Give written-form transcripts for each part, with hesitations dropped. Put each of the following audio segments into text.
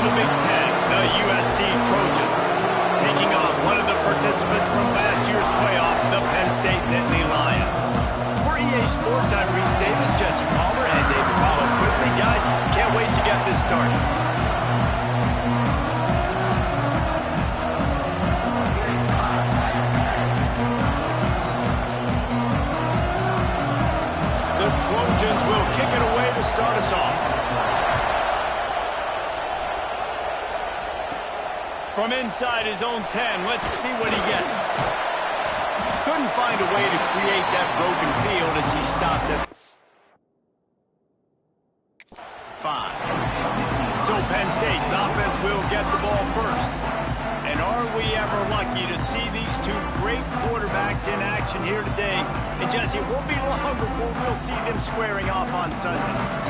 the Big Ten, the USC Trojans, taking on one of the participants from last year's playoff, the Penn State Nittany Lions. For EA Sports, I'm Reese Davis, Jesse Palmer, and David Pollack with me. Guys, can't wait to get this started. The Trojans will kick it away to start us off. From inside his own 10, let's see what he gets. Couldn't find a way to create that broken field as he stopped at 5. So Penn State's offense will get the ball first. And are we ever lucky to see these two great quarterbacks in action here today? And Jesse, it won't be long before we'll see them squaring off on Sunday.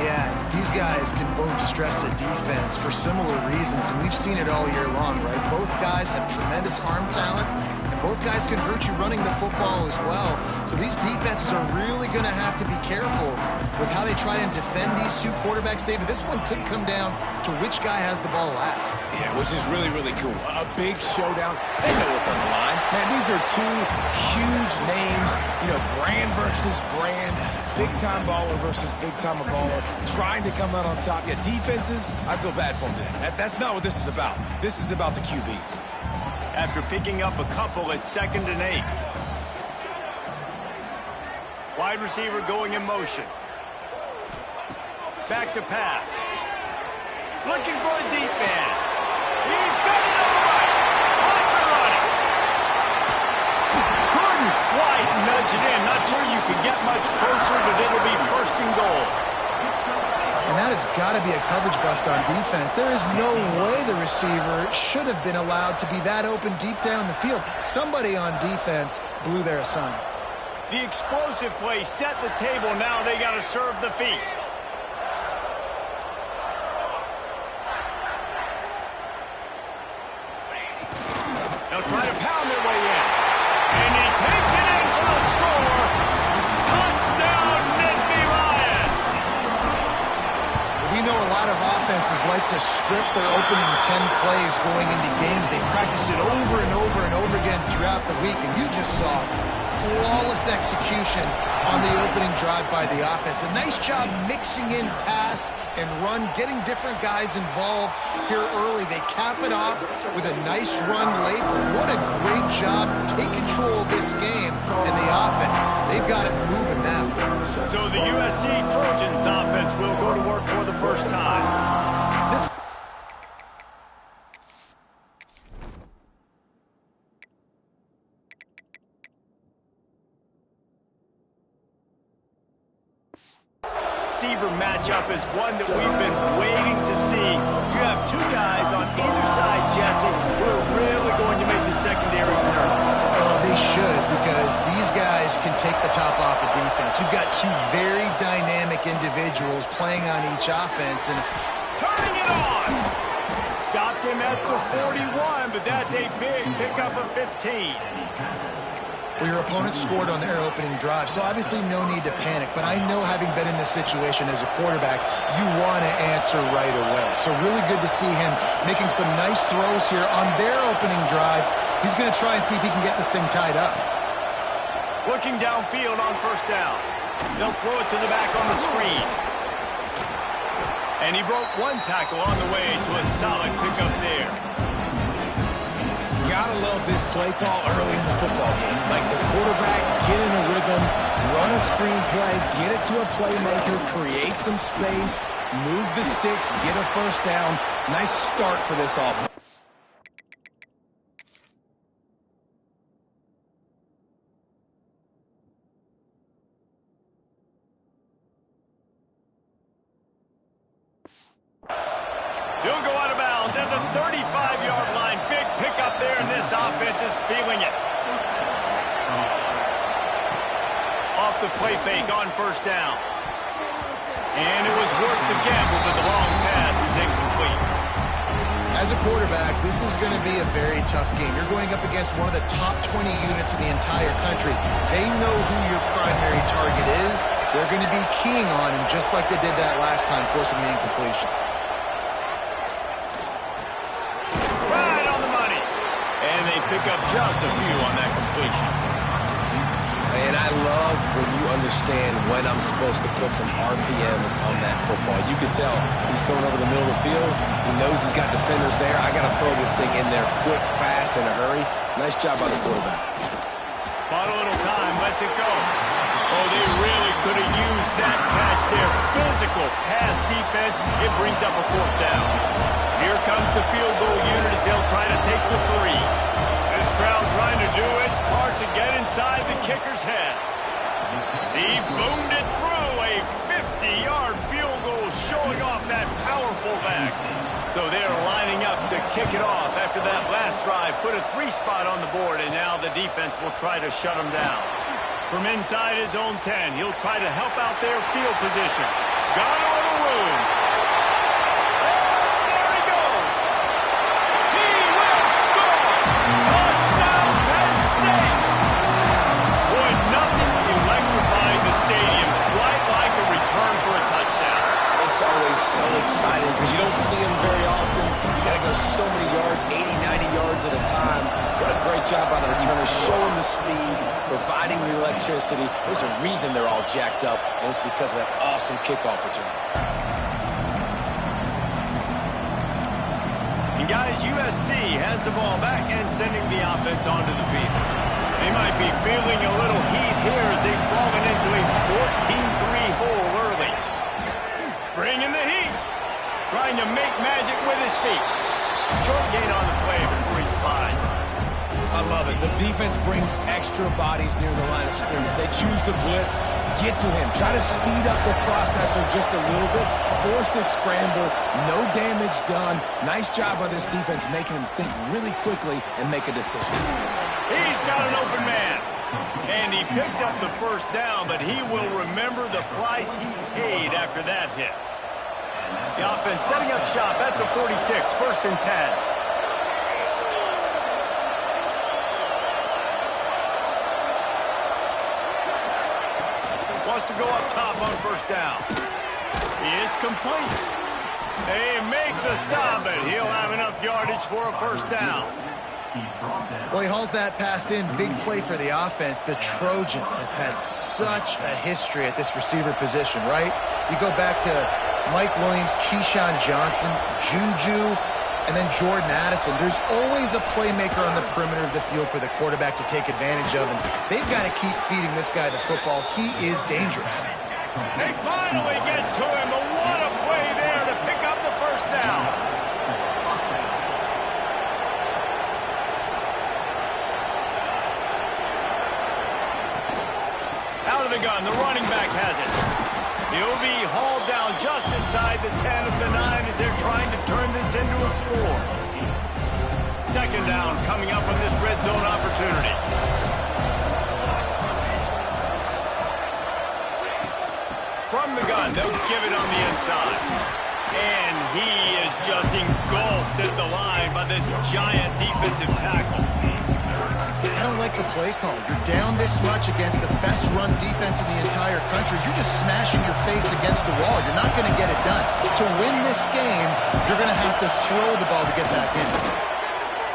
Yeah, these guys can both stress a defense for similar reasons, and we've seen it all year long, right? Both guys have tremendous arm talent, and both guys can hurt you running the football as well. So these defenses are really going to have to be careful with how they try and defend these two quarterbacks, David. This one could come down to which guy has the ball last. Yeah, which is really, really cool. A big showdown. They know what's on the line. Man, these are two huge names, you know, brand versus brand, big-time baller versus big-time baller, trying to come out on top. Yeah, defenses, I feel bad for them today. That's not what this is about. This is about the QBs. After picking up a couple at 2nd and 8. Wide receiver going in motion. Back to pass. Looking for a deep man. He's got it all right. Off the running. Couldn't quite nudge it in. Not sure you could get much closer, but it'll be 1st and goal. And that has got to be a coverage bust on defense. There is no way the receiver should have been allowed to be that open deep down the field. Somebody on defense blew their assignment. The explosive play set the table. Now they got to serve the feast. They'll try to pound their way in. And he takes it in for the score. Touchdown, Nittany Lions. We know a lot of offenses like to script their opening 10 plays going into games. They practice it over and over and over again throughout the week. And you just saw flawless execution on the opening drive by the offense. A nice job mixing in pass and run, getting different guys involved here early. They cap it off with a nice run late. What a great job to take control of this game and the offense. They've got it moving now. So the USC Trojans offense will go to work for the first time. This receiver matchup is one that we've been waiting to see. You have two guys on either side, Jesse, who are really going to make the secondaries nervous. Oh, they should, because these guys can take the top off the defense. You've got two very dynamic individuals playing on each offense, and turning it on. Stopped him at the 41, but that's a big pickup of 15. well, your opponent scored on their opening drive, so obviously no need to panic. But I know, having been in this situation as a quarterback, you want to answer right away. So really good to see him making some nice throws here on their opening drive. He's going to try and see if he can get this thing tied up. Looking downfield on 1st down. They'll throw it to the back on the screen. And he broke one tackle on the way to a solid pickup there. Gotta love this play call early in the football game. Like, the quarterback, get in a rhythm, run a screen play, get it to a playmaker, create some space, move the sticks, get a 1st down. Nice start for this offense. He'll go out of bounds at the 35-yard line. Big pickup there, and this offense is feeling it. Off the play fake on 1st down. And it was worth the gamble, but the long pass is incomplete. As a quarterback, this is going to be a very tough game. You're going up against one of the top 20 units in the entire country. They know who your primary target is. They're going to be keying on him, just like they did that last time, forcing the incompletion. pick up just a few on that completion. And I love when you understand when I'm supposed to put some RPMs on that football. You can tell he's throwing over the middle of the field. He knows he's got defenders there. I got to throw this thing in there quick, fast, in a hurry. Nice job by the quarterback. Bought a little time, lets it go. Oh, they really could have used that catch there. Physical pass defense. It brings up a fourth down. Here comes the field goal unit as they'll try to take the 3. This crowd trying to do its part to get inside the kicker's head. He boomed it through. A 50-yard field goal showing off that powerful back. So they're lining up to kick it off after that last drive. Put a 3 spot on the board, and now the defense will try to shut him down. From inside his own 10, he'll try to help out their field position. Got on a room. And there he goes. He will score. Touchdown, Penn State. Boy, nothing electrifies a stadium quite like a return for a touchdown. It's always so exciting because you don't see them very often. You got to go so many yards, 80, 90 yards at a time. What a great job by the returners, showing the speed, providing the electricity. There's a reason they're all jacked up, and it's because of that awesome kickoff return. And guys, USC has the ball back and sending the offense onto the field. They might be feeling a little heat here as they've fallen into a 14-3 hole early. Bringing the heat. Trying to make magic with his feet. Short gain on the play before he slides. I love it. The defense brings extra bodies near the line of scrimmage. They choose to blitz, get to him, try to speed up the processor just a little bit, force this scramble, no damage done. Nice job by this defense making him think really quickly and make a decision. He's got an open man. And he picked up the first down, but he will remember the price he paid after that hit. The offense setting up shop at the 46, 1st and 10. Wants to go up top on 1st down. It's complete. They make the stop, but he'll have enough yardage for a 1st down. Well, he hauls that pass in. Big play for the offense. The Trojans have had such a history at this receiver position, right? You go back to Mike Williams, Keyshawn Johnson, Juju, and then Jordan Addison. There's always a playmaker on the perimeter of the field for the quarterback to take advantage of, and they've got to keep feeding this guy the football. He is dangerous. They finally get to him, but what a play there to pick up the 1st down. Out of the gun, the running back has it. He'll be hauled down just inside the 10 of the 9 as they're trying to turn this into a score. 2nd down coming up on this red zone opportunity. From the gun, they'll give it on the inside. And he is just engulfed at the line by this giant defensive tackle. I don't like the play call. You're down this much against the best run defense in the entire country. You're just smashing your face against the wall. You're not going to get it done. To win this game, you're going to have to throw the ball to get back in.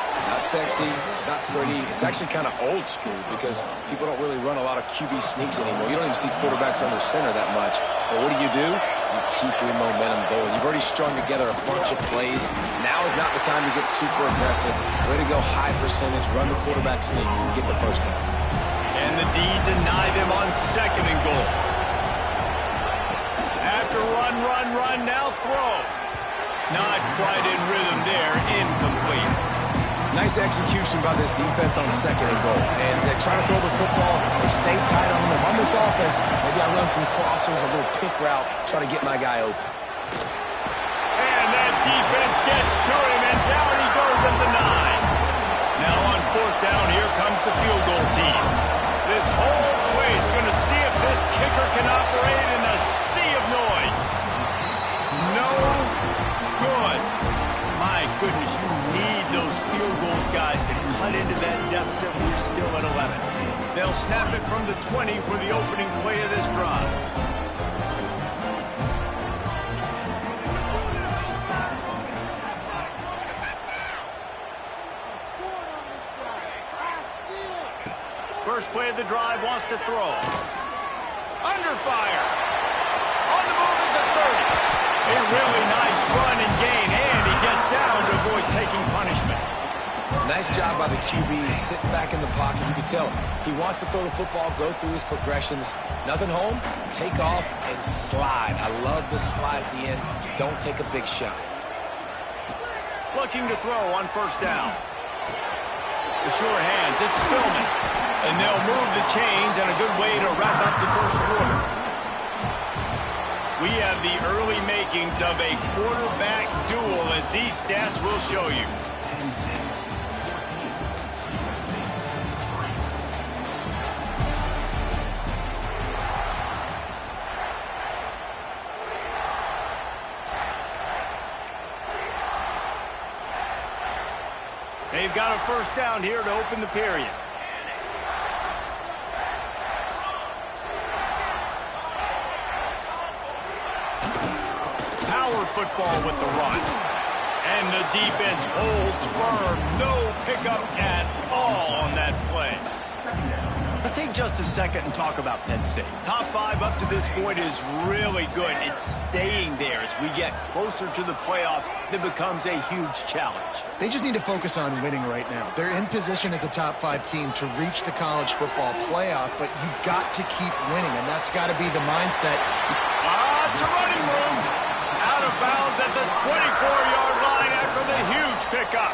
It's not sexy. It's not pretty. It's actually kind of old school because people don't really run a lot of QB sneaks anymore. You don't even see quarterbacks under center that much. But what do? You keep your momentum going. You've already strung together a bunch of plays. Now is not the time to get super aggressive. Way to go high percentage, run the quarterback sneak, and get the 1st down. And the D deny them on 2nd and goal. After run, now throw. Not quite in rhythm there, incomplete. Nice execution by this defense on 2nd and goal. And they try to throw the football. They stay tight on them. If I'm this offense, maybe I run some crossers, a little pick route, try to get my guy open. And that defense gets to him, and down he goes at the 9. Now on 4th down, here comes the field goal team. This whole place going to see if this kicker can operate in a sea of noise. No good. My goodness, you need those field goals, guys, to cut into that deficit when you're still at 11. They'll snap it from the 20 for the opening play of this drive. first play of the drive, wants to throw. Under fire. On the move at the 30. A really nice run and gain, and he gets down to avoid taking punishment. Nice job by the QB, sitting back in the pocket. You can tell he wants to throw the football, go through his progressions. Nothing home, take off, and slide. I love the slide at the end. Don't take a big shot. Looking to throw on first down. The sure hands, it's Spillman. And they'll move the chains, and a good way to wrap up the first quarter. We have the early makings of a quarterback duel, as these stats will show you. They've got a first down here to open the period. Power football with the run. And the defense holds firm. No pickup at all on that play. Let's take just a second and talk about Penn State. Top 5 up to this point is really good. It's staying there as we get closer to the playoff. That becomes a huge challenge. They just need to focus on winning right now. They're in position as a top 5 team to reach the college football playoff, but you've got to keep winning, and that's got to be the mindset. It's a running room. Out of bounds at the 24-yard line after the huge pickup.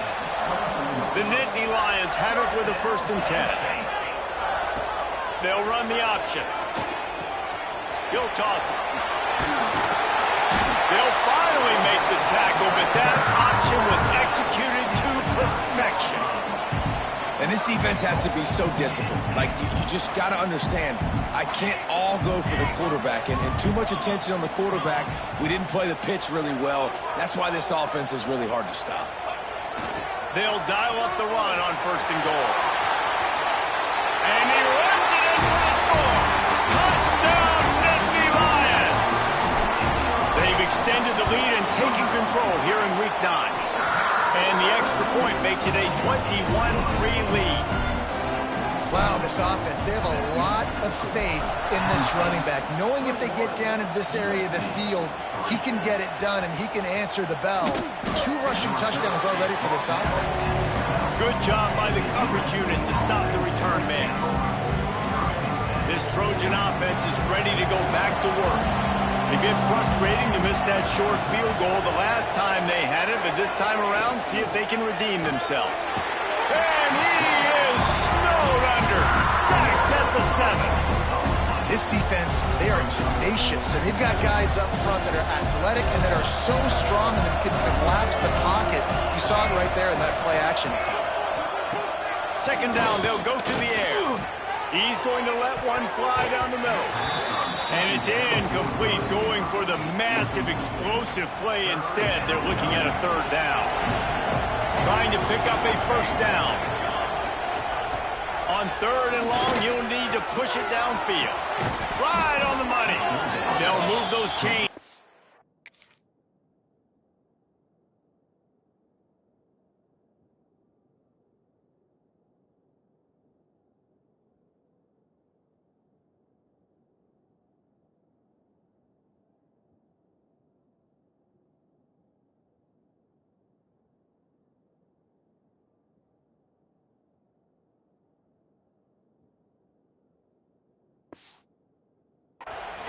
The Nittany Lions have it with a 1st and 10. They'll run the option. He'll toss it. They'll finally make the tackle, but that option was executed to perfection. And this defense has to be so disciplined. Like, you just got to understand, I can't all go for the quarterback. And too much attention on the quarterback. We didn't play the pitch really well. That's why this offense is really hard to stop. They'll dial up the run on 1st and goal. And he runs it in for the score. Touchdown, Nittany Lions. They've extended the lead and taken control here in Week 9. And the extra point makes it a 21-3 lead. Wow, this offense, they have a lot of faith in this running back. Knowing if they get down into this area of the field, he can get it done and he can answer the bell. 2 rushing touchdowns already for this offense. Good job by the coverage unit to stop the return man. This Trojan offense is ready to go back to work. They've been frustrating to miss that short field goal the last time they had it, but this time around, see if they can redeem themselves. And he is snowed under, sacked at the 7. This defense, they are tenacious, and they've got guys up front that are athletic and that are so strong and that can collapse the pocket. You saw it right there in that play-action attempt. 2nd down, they'll go to the air. He's going to let one fly down the middle. And it's incomplete, going for the massive, explosive play instead. They're looking at a 3rd down. Trying to pick up a 1st down. On 3rd and long, you'll need to push it downfield. Right on the money. They'll move those chains.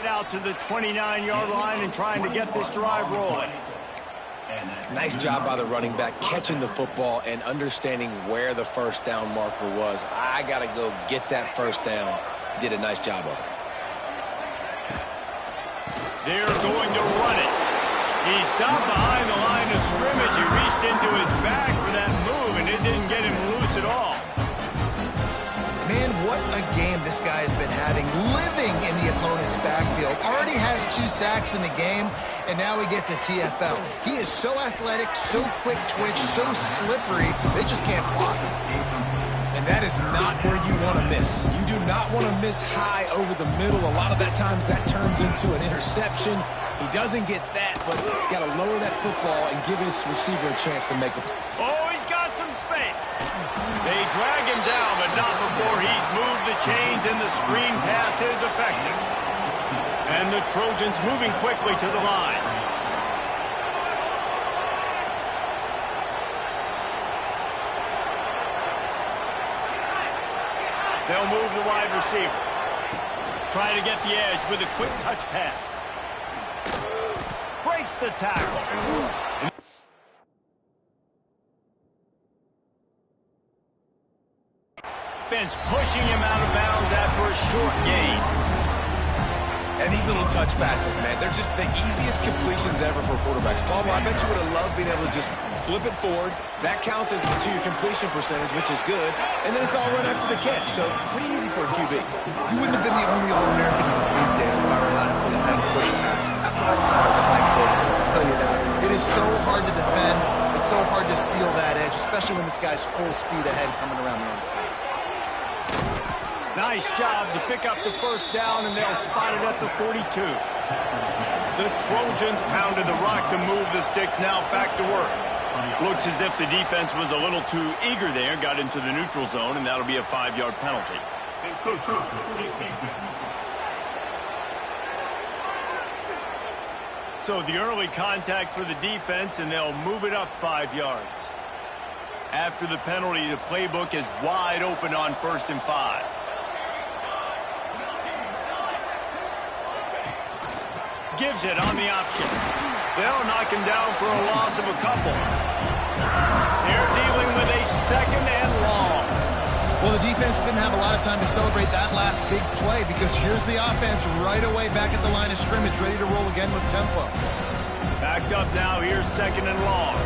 Out to the 29-yard line and trying to get this drive rolling. Nice job by the running back, catching the football and understanding where the 1st down marker was. I got to go get that 1st down. He did a nice job of it. They're going to run it. He stopped behind the line of scrimmage. He reached into his back for that move, and it didn't get him loose at all. Man, what a game this guy has been having, living in the opponent's backfield. Already has 2 sacks in the game, and now he gets a TFL. He is so athletic, so quick twitch, so slippery, they just can't block him. And that is not where you want to miss. You do not want to miss high over the middle. A lot of that times that turns into an interception. He doesn't get that, but he's got to lower that football and give his receiver a chance to make a play. Oh, he's got some space. They drag him down, but not before he's moved the the chains, and the screen pass is effective. And the Trojans moving quickly to the line. They'll move the wide receiver. Try to get the edge with a quick touch pass. Breaks the tackle. Defense pushing him out of bounds after a short gain. And these little touch passes, man, they're just the easiest completions ever for quarterbacks. Paul, I bet you would have loved being able to just flip it forward. That counts as to your completion percentage, which is good. And then it's all run after the catch, so pretty easy for a QB. You wouldn't have been the only All-American in this league, Dan, if I were allowed to play that push passes. I'll tell you that. It is so hard to defend. It's so hard to seal that edge, especially when this guy's full speed ahead coming around the outside. Nice job to pick up the first down, and they'll spot it at the 42. The Trojans pounded the rock to move the sticks, now back to work. Looks as if the defense was a little too eager there, got into the neutral zone, and that'll be a 5-yard penalty. So the early contact for the defense, and they'll move it up 5 yards. After the penalty, the playbook is wide open on 1st and 5. Gives it on the option. They'll knock him down for a loss of a couple. They're dealing with a 2nd and long. Well, the defense didn't have a lot of time to celebrate that last big play because here's the offense right away back at the line of scrimmage, ready to roll again with tempo. Backed up now, here's 2nd and long.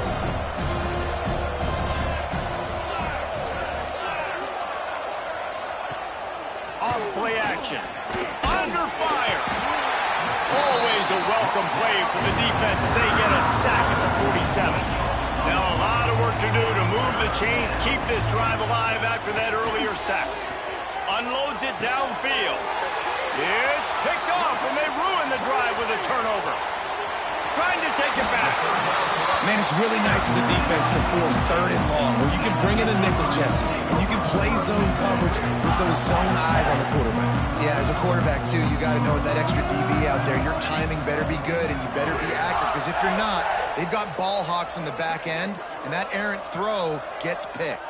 Off play action. Under fire. Always a welcome play for the defense as they get a sack at the 47. Now a lot of work to do to move the chains, keep this drive alive after that earlier sack. Unloads it downfield. It's picked off, and they've ruined the drive with a turnover. Trying to take it back. Man, it's really nice as a defense to force 3rd and long, where you can bring in a nickel, Jesse, and you can play zone coverage with those zone eyes on the quarterback. Yeah, as a quarterback, too, you got to know with that extra DB out there, your timing better be good and you better be accurate, because if you're not, they've got ball hawks in the back end, and that errant throw gets picked.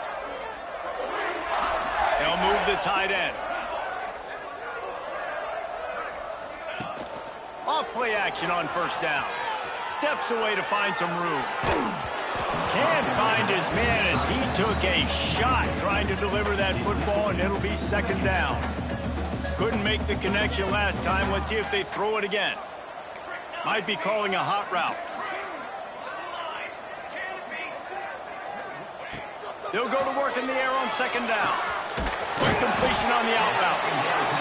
They'll move the tight end. Off play action on 1st down. Steps away to find some room. Can't find his man as he took a shot trying to deliver that football, and it'll be 2nd down. Couldn't make the connection last time. Let's see if they throw it again. Might be calling a hot route. They'll go to work in the air on 2nd down. Quick completion on the out route.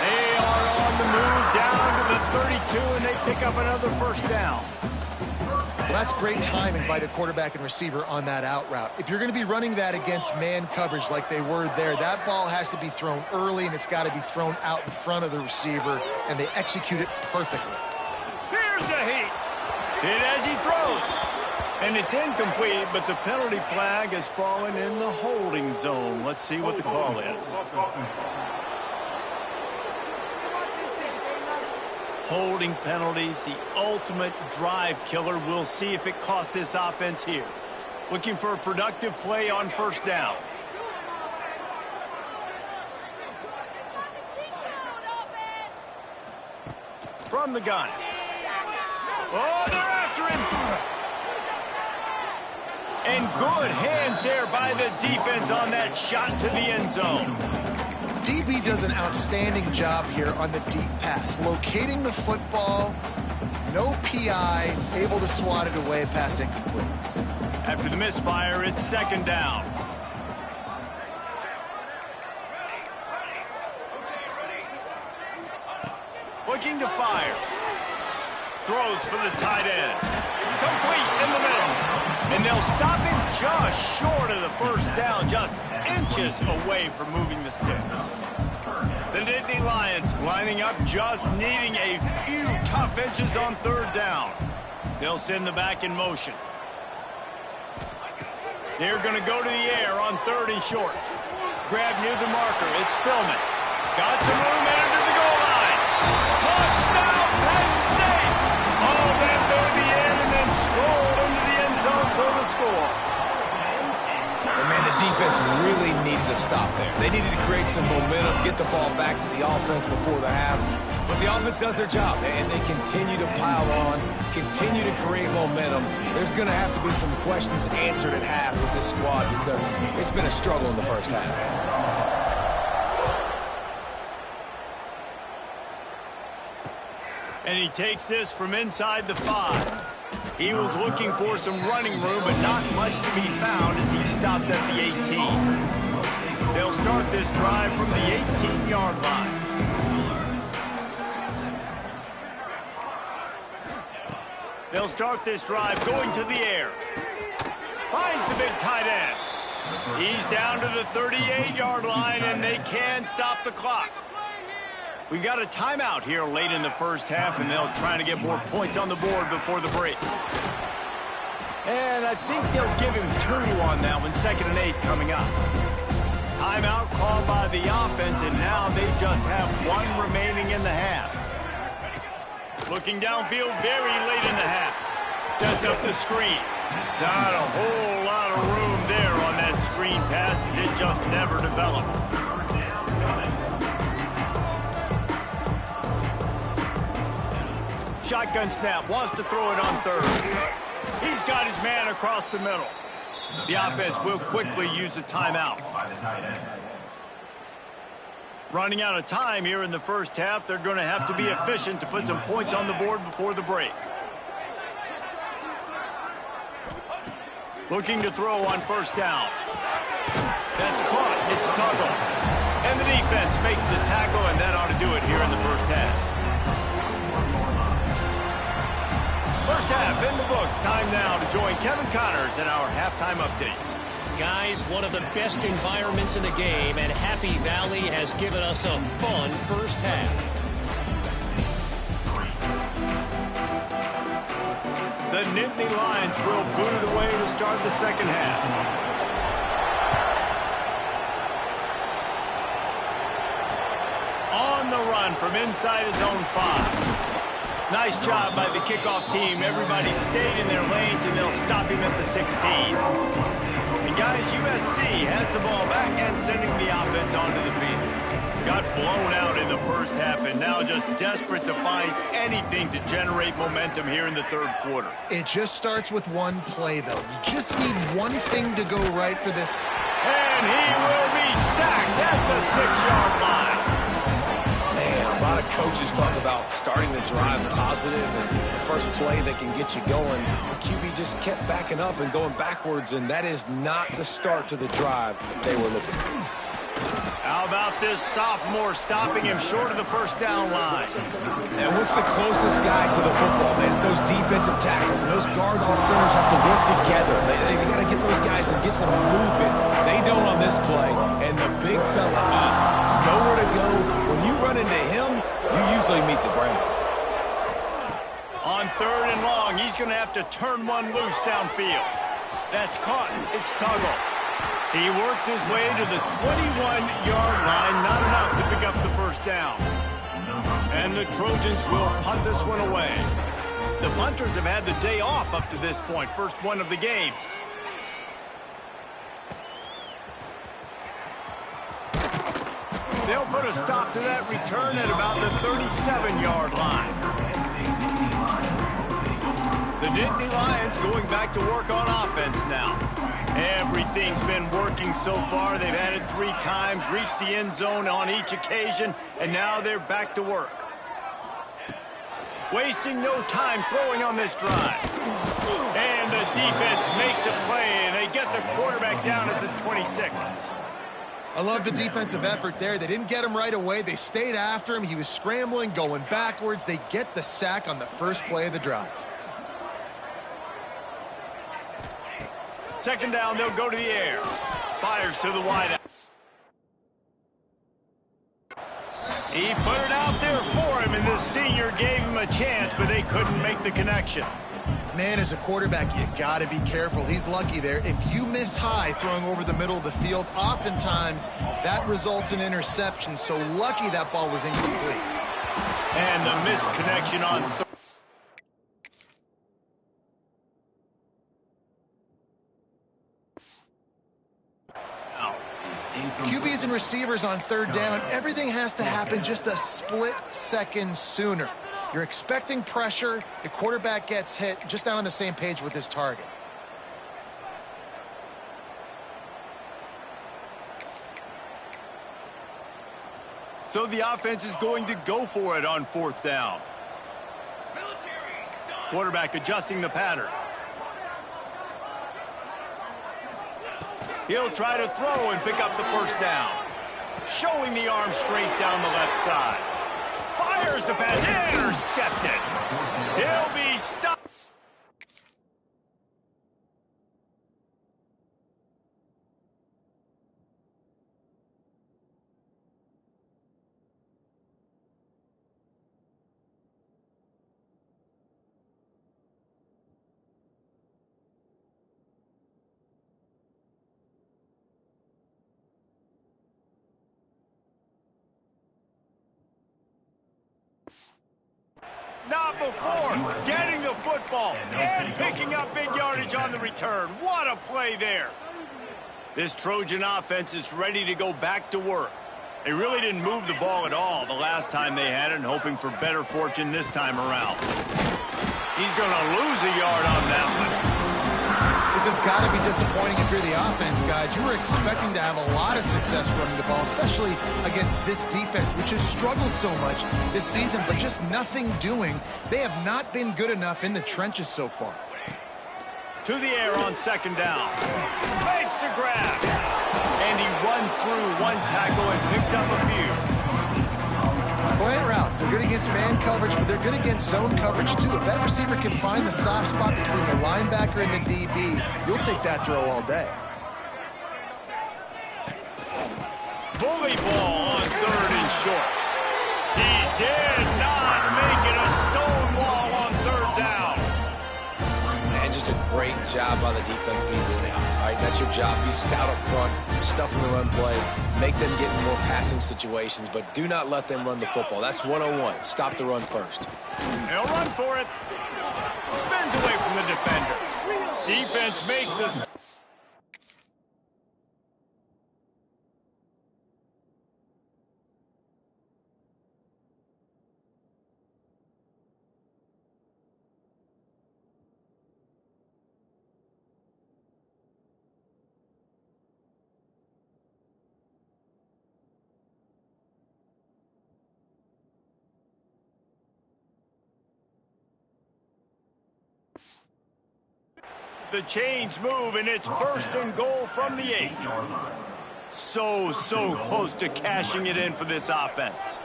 They are on the move down to the 32, and they pick up another 1st down. Well, that's great timing by the quarterback and receiver on that out route. If you're going to be running that against man coverage like they were there, that ball has to be thrown early, and it's got to be thrown out in front of the receiver, and they execute it perfectly. Here's a heat. Hit as he throws. And it's incomplete, but the penalty flag has fallen in the holding zone. Let's see what the call is. Holding penalties, the ultimate drive killer. We'll see if it costs this offense here. Looking for a productive play on 1st down. From the gun. Oh, they're after him. And good hands there by the defense on that shot to the end zone. DB does an outstanding job here on the deep pass. Locating the football, no PI, able to swat it away, pass incomplete. After the misfire, it's 2nd down. Looking to fire. Throws for the tight end. Complete in the middle. And they'll stop him just short of the 1st down, just inches away from moving the sticks. The Nittany Lions lining up, just needing a few tough inches on 3rd down. They'll send the back in motion. They're going to go to the air on 3rd and short. Grab near the marker. It's Spillman. Got some room headed to the goal line. Touchdown, Penn State! Oh, that baby in and then strolled into the end zone for the score. And, man, the defense really needed to stop there. They needed to create some momentum, get the ball back to the offense before the half. But the offense does their job, and they continue to pile on, continue to create momentum. There's going to have to be some questions answered at half with this squad because it's been a struggle in the first half. And he takes this from inside the 5. He was looking for some running room, but not much to be found as he stopped at the 18. They'll start this drive from the 18-yard line. They'll start this drive going to the air. Finds the big tight end. He's down to the 38-yard line, and they can stop the clock. We've got a timeout here late in the first half, and they'll try to get more points on the board before the break. And I think they'll give him 2 on that one, 2nd and 8 coming up. Timeout called by the offense, and now they just have 1 remaining in the half. Looking downfield very late in the half. Sets up the screen. Not a whole lot of room there on that screen pass as it just never developed. Shotgun snap, wants to throw it on 3rd. He's got his man across the middle. The offense will quickly use a timeout. Running out of time here in the first half, they're going to have to be efficient to put some points on the board before the break. Looking to throw on 1st down. That's caught. It's Tuggle. And the defense makes the tackle, and that ought to do it here in the first half. First half in the books. Time now to join Kevin Connors in our halftime update. Guys, one of the best environments in the game, and Happy Valley has given us a fun first half. The Nittany Lions will boot it away to start the second half. On the run from inside his own 5. Nice job by the kickoff team. Everybody stayed in their lanes, and they'll stop him at the 16. And guys, USC has the ball back and sending the offense onto the field. Got blown out in the first half and now just desperate to find anything to generate momentum here in the 3rd quarter. It just starts with one play, though. You just need one thing to go right for this. And he will be sacked at the 6-yard line. Man, a lot of coaches talk about starting the drive positive and the first play that can get you going. The QB just kept backing up and going backwards, and that is not the start to the drive they were looking for. How about this sophomore stopping him short of the 1st down line? And what's the closest guy to the football, man? It's those defensive tackles, and those guards and centers have to work together. They got to get those guys and get some movement. They don't on this play, and the big fella eats. Nowhere to go. When you run into him, you usually meet the ground. On 3rd and long, he's going to have to turn one loose downfield. That's caught. It's Tuggle. He works his way to the 21-yard line, not enough to pick up the 1st down. And the Trojans will punt this one away. The punters have had the day off up to this point, first one of the game. They'll put a stop to that return at about the 37-yard line. The Nittany Lions going back to work on offense now. Everything's been working so far. They've had it 3 times, reached the end zone on each occasion, and now they're back to work. Wasting no time throwing on this drive. And the defense makes a play, and they get the quarterback down at the 26. I love the defensive effort there. They didn't get him right away. They stayed after him. He was scrambling, going backwards. They get the sack on the first play of the drive. 2nd down, they'll go to the air. Fires to the wideout. He put it out there for him, and the senior gave him a chance, but they couldn't make the connection. Man, as a quarterback, you got to be careful. He's lucky there. If you miss high throwing over the middle of the field, oftentimes that results in interception. So lucky that ball was incomplete. And the missed connection on third. QBs and receivers on third down, everything has to happen just a split second sooner. You're expecting pressure, the quarterback gets hit, just not on the same page with his target. So the offense is going to go for it on fourth down. Quarterback adjusting the pattern. He'll try to throw and pick up the first down. Showing the arm straight down the left side. Fires the pass. Intercepted. He'll be stopped. Not before getting the football and picking up big yardage on the return. What a play there. This Trojan offense is ready to go back to work. They really didn't move the ball at all the last time they had it, and hoping for better fortune this time around. He's going to lose a yard on that one. This has got to be disappointing if you're the offense, guys. You were expecting to have a lot of success running the ball, especially against this defense, which has struggled so much this season, but just nothing doing. They have not been good enough in the trenches so far. To the air on second down. Makes the grab. And he runs through one tackle and picks up a few. Slant routes, they're good against man coverage, but they're good against zone coverage too. If that receiver can find the soft spot between the linebacker and the DB, you'll take that throw all day. Bully ball on third and short. He did not make it a stone wall on third down. And just a great job by the defense being stout. All right, that's your job. Be stout up front, stuff in the run play, make them get in more passing situations, but do not let them run the football. That's 101. Stop the run first. He'll run for it. Spins away from the defender. Defense makes us. The chains move, and it's first and goal from the 8. So close to cashing it in for this offense.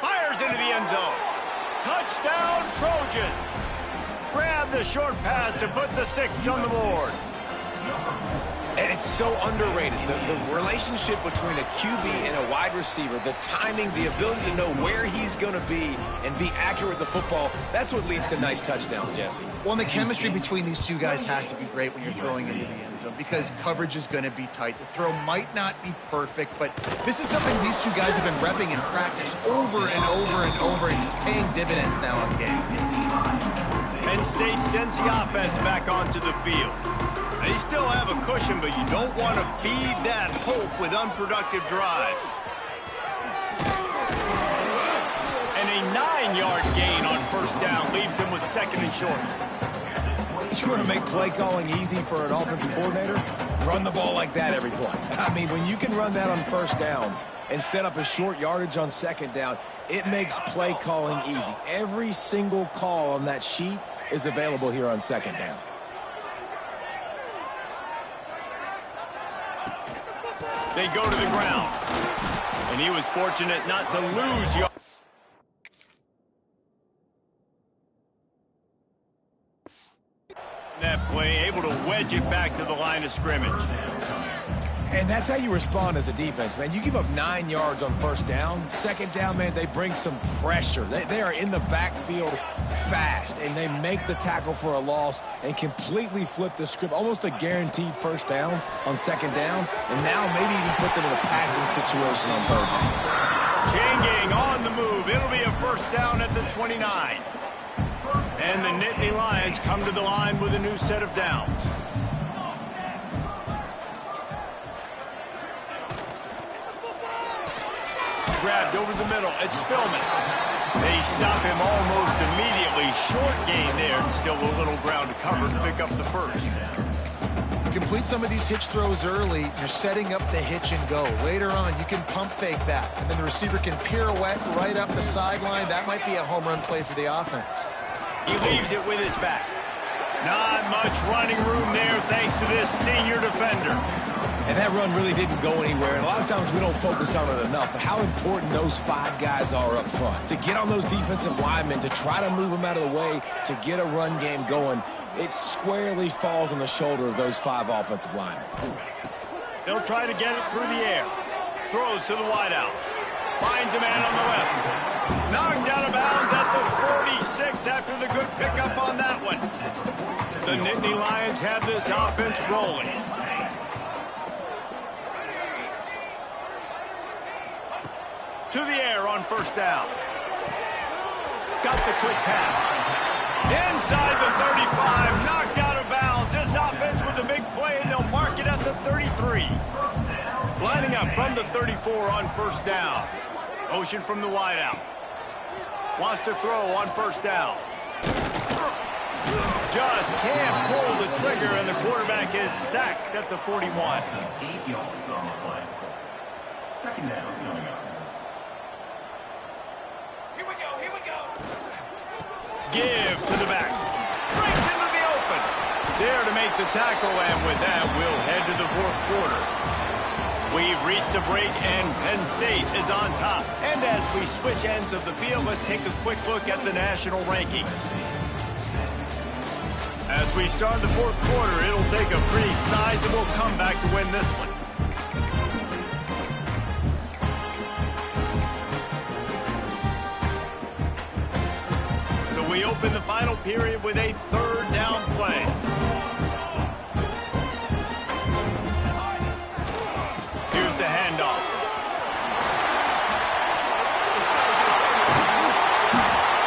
Fires into the end zone. Touchdown, Trojans. Grab the short pass to put the 6 on the board. And it's so underrated. The relationship between a QB and a wide receiver, the timing, the ability to know where he's going to be and be accurate with the football, that's what leads to nice touchdowns, Jesse. Well, and the chemistry between these two guys has to be great when you're throwing into the end zone because coverage is going to be tight. The throw might not be perfect, but this is something these two guys have been repping in practice over and over and over, and it's paying dividends now in game. Penn State sends the offense back onto the field. They still have a cushion, but you don't want to feed that hope with unproductive drives. And a 9-yard gain on first down leaves him with second and short. You want to make play calling easy for an offensive coordinator? Run the ball like that every play. I mean, when you can run that on first down and set up a short yardage on second down, it makes play calling easy. Every single call on that sheet is available here on second down. They go to the ground. And he was fortunate not to lose yards. That play, able to wedge it back to the line of scrimmage. And that's how you respond as a defense, man. You give up 9 yards on first down. Second down, man, they bring some pressure. They are in the backfield fast, and they make the tackle for a loss and completely flip the script. Almost a guaranteed first down on second down, and now maybe even put them in a passing situation on third down. Chain gang on the move. It'll be a first down at the 29. And the Nittany Lions come to the line with a new set of downs. Grabbed over the middle. It's Spillman. They stop him almost immediately. Short gain there, and still a little ground to cover to pick up the first. Complete some of these hitch throws early. You're setting up the hitch and go. Later on, you can pump fake that, and then the receiver can pirouette right up the sideline. That might be a home run play for the offense. He leaves it with his back. Not much running room there thanks to this senior defender. And that run really didn't go anywhere. And a lot of times we don't focus on it enough, but how important those 5 guys are up front. To get on those defensive linemen, to try to move them out of the way, to get a run game going, it squarely falls on the shoulder of those 5 offensive linemen. They'll try to get it through the air. Throws to the wideout. Finds a man on the left. Knocked out of bounds at the 46 after the good pickup on that one. The Nittany Lions have this offense rolling. To the air on first down. Got the quick pass. Inside the 35. Knocked out of bounds. This offense with a big play, and they'll mark it at the 33. Lining up from the 34 on first down. Motion from the wideout. Wants to throw on first down. Just can't pull the trigger, and the quarterback is sacked at the 41. 8 yards on the play. Second down coming up. Here we go. Give to the back. Breaks into the open. There to make the tackle, and with that, we'll head to the fourth quarter. We've reached a break, and Penn State is on top. And as we switch ends of the field, let's take a quick look at the national rankings. As we start the fourth quarter, it'll take a pretty sizable comeback to win this one. So we open the final period with a third down play. Here's the handoff.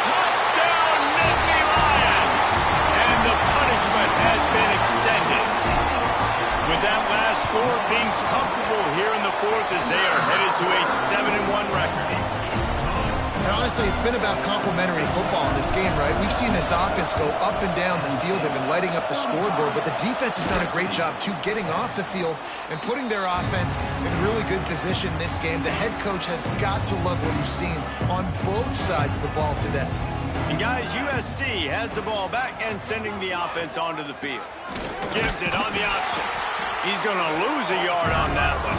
Touchdown, Nittany Lions! And the punishment has been extended. With that last score, being comfortable here in the fourth as they are headed to a 7-1 record. And honestly, it's been about complementary football in this game, right? We've seen this offense go up and down the field. They've been lighting up the scoreboard, but the defense has done a great job, too, getting off the field and putting their offense in really good position in this game. The head coach has got to love what he's seen on both sides of the ball today. And, guys, USC has the ball back and sending the offense onto the field. Gives it on the option. He's going to lose a yard on that one.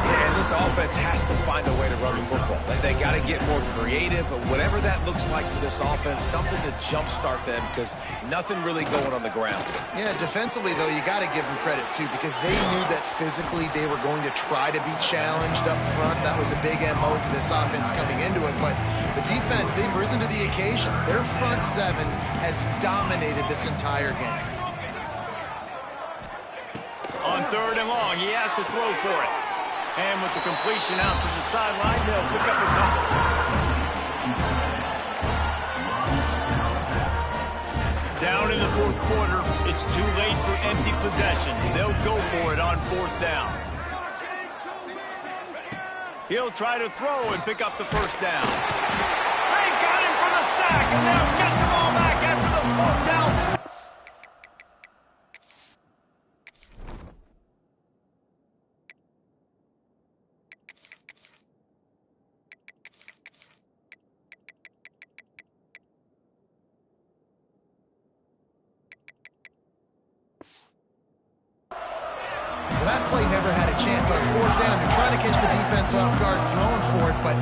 Yeah, and this offense has to find a way to run the football. They got to get more creative, but whatever that looks like for this offense, something to jumpstart them because nothing really going on the ground. Yeah, defensively, though, you got to give them credit, too, because they knew that physically they were going to try to be challenged up front. That was a big MO for this offense coming into it, but the defense, they've risen to the occasion. Their front seven has dominated this entire game. On third and long, he has to throw for it. And with the completion out to the sideline, they'll pick up a couple. Down in the fourth quarter, it's too late for empty possessions. They'll go for it on fourth down. He'll try to throw and pick up the first down. They got him for the sack, and they'll get the ball back after the fourth down. Well, that play never had a chance on fourth down. They're trying to catch the defense off guard, throwing for it, but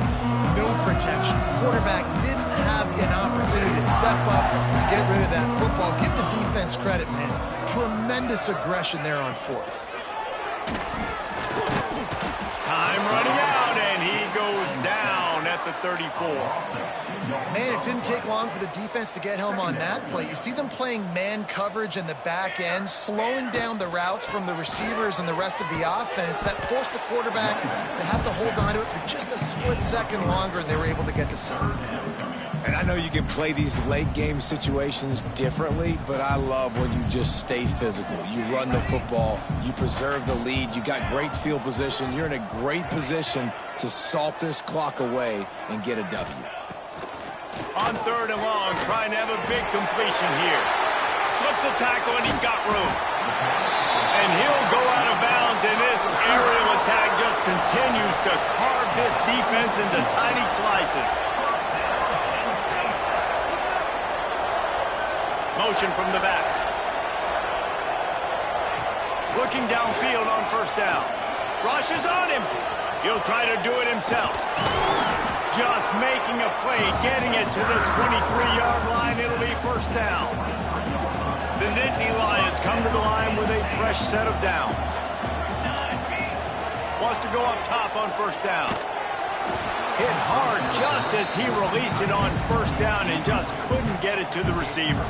no protection. Quarterback didn't have an opportunity to step up and get rid of that football. Give the defense credit, man. Tremendous aggression there on fourth. Time running out, and he goes down at the 34. Man, it didn't take long for the defense to get home on that play. You see them playing man coverage in the back end, slowing down the routes from the receivers and the rest of the offense. That forced the quarterback to have to hold on to it for just a split second longer, and they were able to get the sack. And I know you can play these late game situations differently, but I love when you just stay physical. You run the football, you preserve the lead, you got great field position, you're in a great position to salt this clock away and get a W. On 3rd and long, trying to have a big completion here. Slips a tackle, and he's got room. And he'll go out of bounds, and this aerial attack just continues to carve this defense into tiny slices. Motion from the back. Looking downfield on 1st down. Rush is on him. He'll try to do it himself. Just making a play, getting it to the 23-yard line. It'll be 1st down. The Nittany Lions come to the line with a fresh set of downs. Wants to go up top on 1st down. Hit hard just as he released it on 1st down and just couldn't get it to the receiver.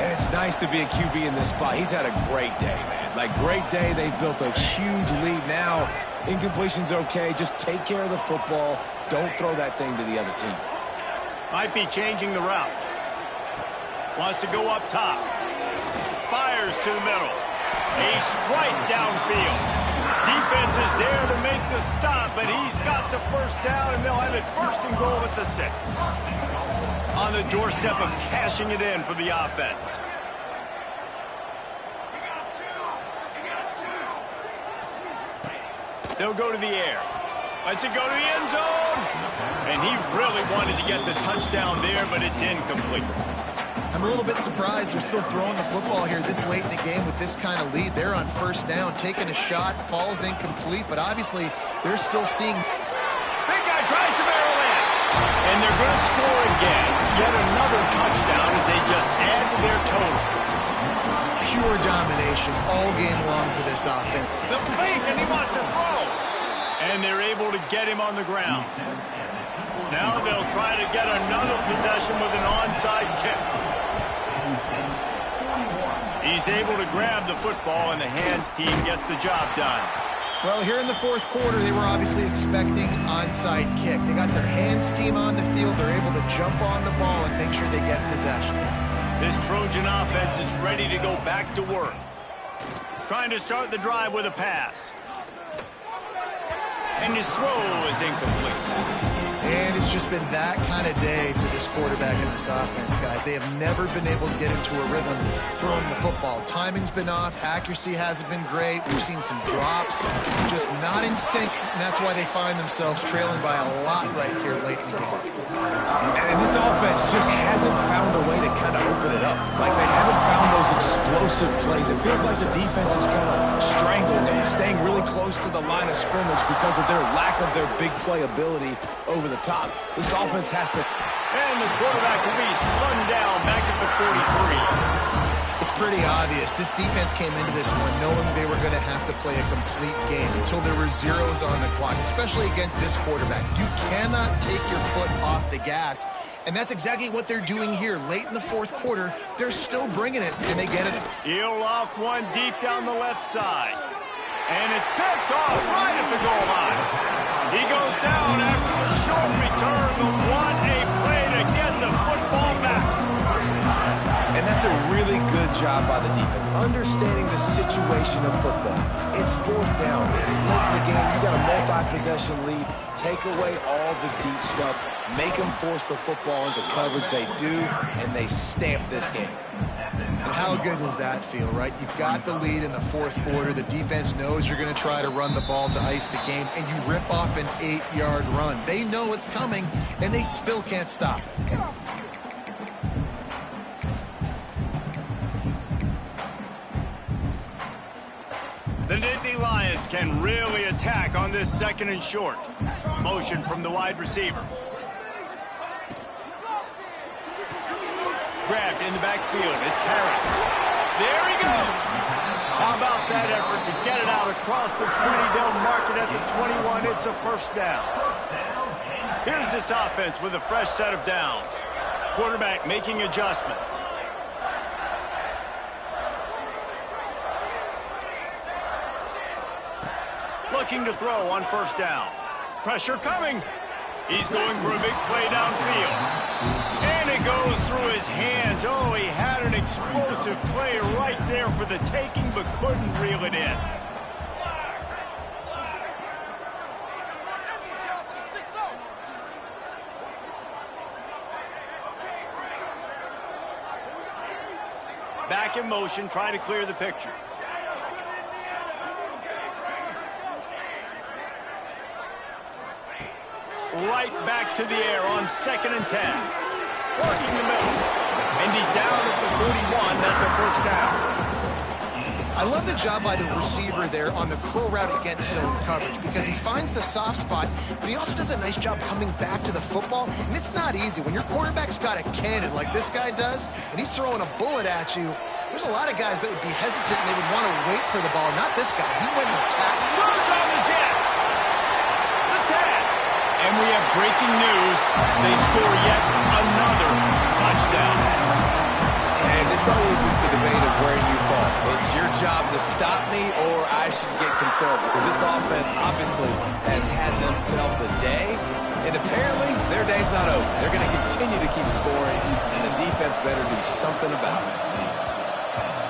And it's nice to be a QB in this spot. He's had a great day, man. Like, great day. They've built a huge lead now. Incompletion's okay. Just take care of the football. Don't throw that thing to the other team. Might be changing the route. Wants to go up top. Fires to the middle. A strike downfield. Defense is there to make the stop, but he's got the 1st down, and they'll have it 1st and goal at the 6. On the doorstep of cashing it in for the offense. They'll go to the air. Lets it go to the end zone. And he really wanted to get the touchdown there, but it's incomplete. I'm a little bit surprised they're still throwing the football here this late in the game with this kind of lead. They're on 1st down, taking a shot, falls incomplete, but obviously they're still seeing. Big guy tries to barrel in. And they're going to score again. Yet another touchdown as they just add to their total. Pure domination all game long for this offense. The fake, and he wants to throw. And they're able to get him on the ground. Now they'll try to get another possession with an onside kick. He's able to grab the football, and the hands team gets the job done. Well, here in the 4th quarter, they were obviously expecting onside kick. They got their hands team on the field. They're able to jump on the ball and make sure they get possession. This Trojan offense is ready to go back to work. Trying to start the drive with a pass. And his throw is incomplete. And it's just been that kind of day for this quarterback and this offense, guys. They have never been able to get into a rhythm throwing the football. Timing's been off. Accuracy hasn't been great. We've seen some drops, just not in sync. And that's why they find themselves trailing by a lot right here late in the game. And this offense just hasn't found a way to kind of open it up. Like, they haven't found those explosive plays. It feels like the defense is kind of strangling them and staying really close to the line of scrimmage because of their lack of their big play ability over the top. This offense has to. And the quarterback will be slung down back at the 43. It's pretty obvious. This defense came into this one knowing they were going to have to play a complete game until there were zeros on the clock, especially against this quarterback. You cannot take your foot off the gas, and that's exactly what they're doing here. Late in the 4th quarter, they're still bringing it, and they get it. He'll loft one deep down the left side. And it's picked off right at the goal line. He goes down after the short return, but what a play to get the football back. And that's a really good job by the defense, understanding the situation of football. It's 4th down. It's late in the game. You got a multi-possession lead. Take away all the deep stuff. Make them force the football into coverage. They do, and they stamp this game. And how good does that feel, right? You've got the lead in the 4th quarter. The defense knows you're going to try to run the ball to ice the game, and you rip off an 8-yard run. They know it's coming, and they still can't stop it. The Nittany Lions can really attack on this 2nd and short. Motion from the wide receiver. Grabbed in the backfield. It's Harris. There he goes. How about that effort to get it out across the 20? They'll mark it at the 21. It's a first down. Here's this offense with a fresh set of downs. Quarterback making adjustments. Looking to throw on first down. Pressure coming. He's going for a big play downfield. And it goes through his hands. Oh, he had an explosive play right there for the taking, but couldn't reel it in. Back in motion, trying to clear the picture. Right back to the air on 2nd and 10. Working the middle. And he's down at the 41. That's a first down. I love the job by the receiver there on the curl route against zone coverage because he finds the soft spot, but he also does a nice job coming back to the football. And it's not easy. When your quarterback's got a cannon like this guy does, and he's throwing a bullet at you, there's a lot of guys that would be hesitant and they would want to wait for the ball. Not this guy. He went and attacked. Throws on the Jets. The tag. And we have breaking news. They score yet another touchdown. And this always is the debate of where you fall. It's your job to stop me or I should get concerned because this offense obviously has had themselves a day. And apparently their day's not over. They're going to continue to keep scoring, and the defense better do something about it.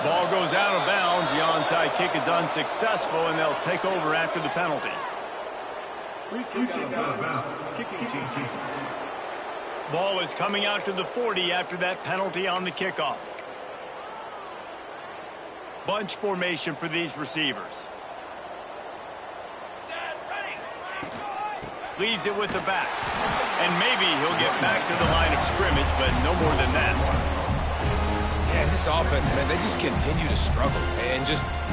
Ball goes out of bounds. The onside kick is unsuccessful, and they'll take over after the penalty. Free kick out of bounds. Kicking team. Ball is coming out to the 40 after that penalty on the kickoff. Bunch formation for these receivers. Leaves it with the back. And maybe he'll get back to the line of scrimmage, but no more than that. Yeah, this offense, man, they just continue to struggle. And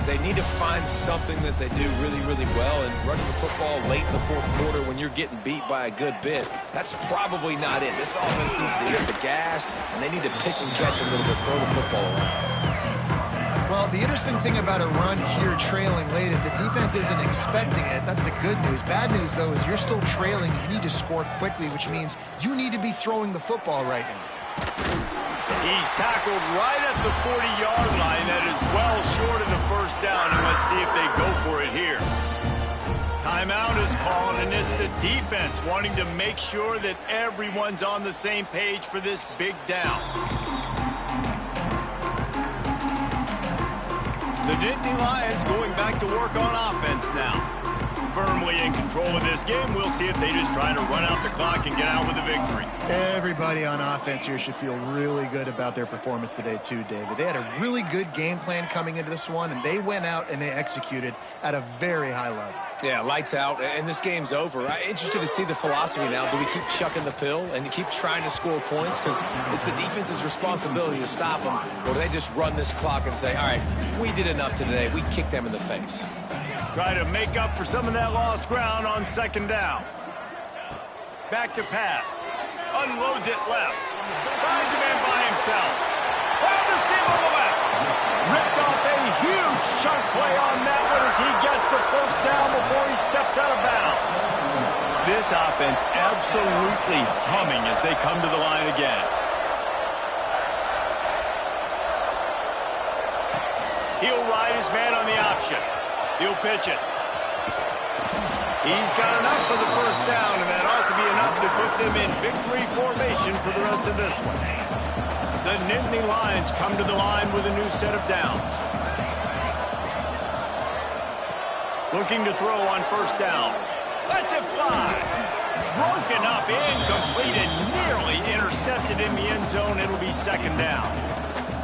they need to find something that they do really, really well. And running the football late in the fourth quarter when you're getting beat by a good bit, that's probably not it. This offense needs to hit the gas, and they need to pitch and catch a little bit, throw the football around. Well, the interesting thing about a run here trailing late is the defense isn't expecting it. That's the good news. Bad news, though, is you're still trailing. You need to score quickly, which means you need to be throwing the football right now. He's tackled right at the 40-yard line. That is well short of the first down, and let's see if they go for it here. Timeout is called, and it's the defense wanting to make sure that everyone's on the same page for this big down. The Nittany Lions going back to work on offense now. Firmly in control of this game. We'll see if they just try to run out the clock and get out with a victory. Everybody on offense here should feel really good about their performance today too, David. They had a really good game plan coming into this one, and they went out and they executed at a very high level. Yeah, lights out, and this game's over. I'm interested to see the philosophy now. Do we keep chucking the pill and keep trying to score points? Because it's the defense's responsibility to stop them. Or do they just run this clock and say, all right, we did enough today. We kicked them in the face. Try to make up for some of that lost ground on second down. Back to pass. Unloads it left. Finds a man by himself. Found the seam on the left. Ripped off a huge chunk play on that one as he gets the first down before he steps out of bounds. This offense absolutely humming as they come to the line again. He'll ride his man on the option. He'll pitch it. He's got enough for the first down, and that ought to be enough to put them in victory formation for the rest of this one. The Nittany Lions come to the line with a new set of downs. Looking to throw on first down. Lets it fly. Broken up, incomplete, and nearly intercepted in the end zone. It'll be second down.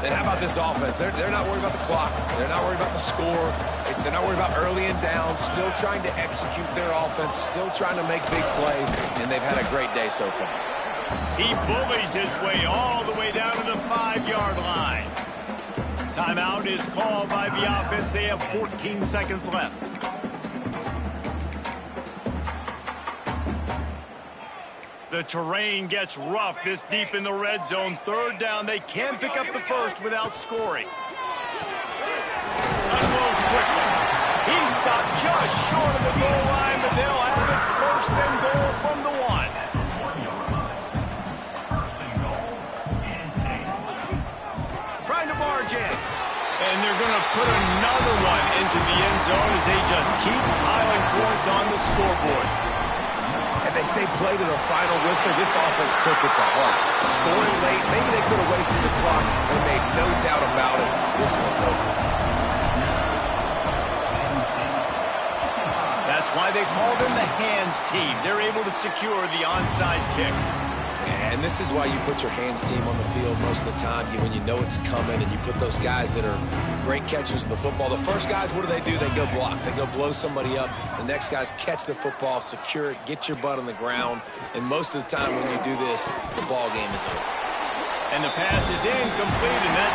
And how about this offense? They're not worried about the clock. They're not worried about the score. They're not worried about early and down. Still trying to execute their offense. Still trying to make big plays. And they've had a great day so far. He bullies his way all the way down to the 5-yard line. Timeout is called by the offense. They have 14 seconds left. The terrain gets rough this deep in the red zone. Third down. They can pick up the first without scoring. quickly. He's stopped just short of the goal line, but they'll have it first and goal from the 1. Trying to barge in. And they're going to put another one into the end zone as they just keep piling points on the scoreboard. And they say play to the final whistle. This offense took it to heart. Scoring late, maybe they could have wasted the clock. They made no doubt about it. This one's over. That's why they call them the hands team. They're able to secure the onside kick. And this is why you put your hands team on the field most of the time when you know it's coming, and you put those guys that are great catchers of the football. The first guys, what do? They go block. They go blow somebody up. The next guys catch the football, secure it, get your butt on the ground. And most of the time when you do this, the ball game is over. And the pass is incomplete, and that's